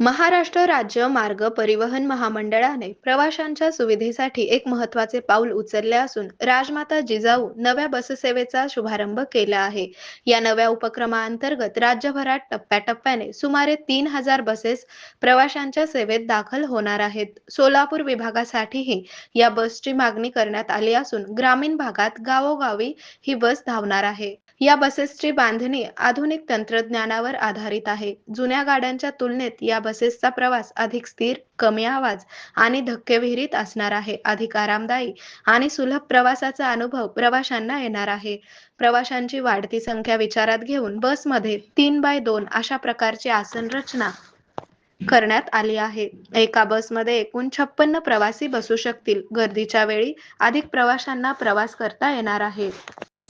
महाराष्ट्र राज्य मार्ग परिवहन महामंडळाने प्रवाशांच्या सुविधेसाठी एक महत्त्वाचे पाऊल उचलले असून राजमाता जिजाऊ नव्या बससेवेचा शुभारंभ केला आहे. या नव्या उपक्रमाअंतर्गत राज्यभरात टप्प्याटप्प्याने सुमारे 3,000 बसेस प्रवाशांच्या सेवेत दाखल होणार आहेत. सोलापूर विभागासाठीही या बसची मागणी करण्यात आली असून ग्रामीण भागात गावोगावी ही बस धावणार आहे. या बसेसची बांधणी आधुनिक तंत्रज्ञानावर आधारित आहे. जुन्या गाड्यांच्या तुलनेत या बसेसचा प्रवास अधिक स्थिर, कमी आवाज आणि धक्केविरहित असणार आहे. अधिक आरामदायी आणि सुलभ प्रवासाचा अनुभव प्रवाशांना येणार आहे. प्रवाशांची वाढती संख्या विचारात घेऊन बसमध्ये 3x2 अशा प्रकारची आसन रचना करण्यात आली आहे. एका बसमध्ये एकूण 56 प्रवासी बसू शकतील. गर्दीच्या वेळी अधिक प्रवाशांना प्रवास करता येणार आहे.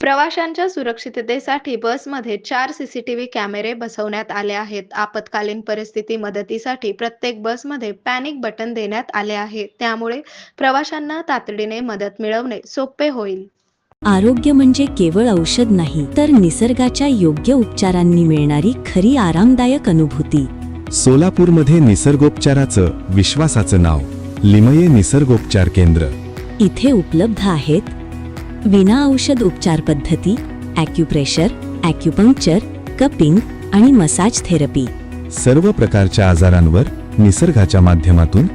प्रवाशांच्या सुरक्षिततेसाठी बसमध्ये 4 सीसीटीव्ही कॅमेरे बसवण्यात आले आहेत. आपत्कालीन परिस्थिती मदतीसाठी प्रत्येक बसमध्ये पॅनिक बटन देण्यात आले आहे. त्यामुळे प्रवाशांना तातडीने मदत मिळवणे सोपे होईल. आरोग्य म्हणजे केवळ औषध नाही, तर निसर्गाच्या योग्य उपचारांनी मिळणारी खरी आरामदायक अनुभूती. सोलापूरमध्ये निसर्गोपचाराचं विश्वासाचं नाव लिमये निसर्गोपचार केंद्र. इथे उपलब्ध आहेत विना औषध उपचार पद्धती, ॲक्युप्रेशर, ॲक्युपंक्चर, कपिंग आणि मसाज थेरपी. सर्व प्रकारच्या आजारांवर निसर्गाच्या माध्यमातून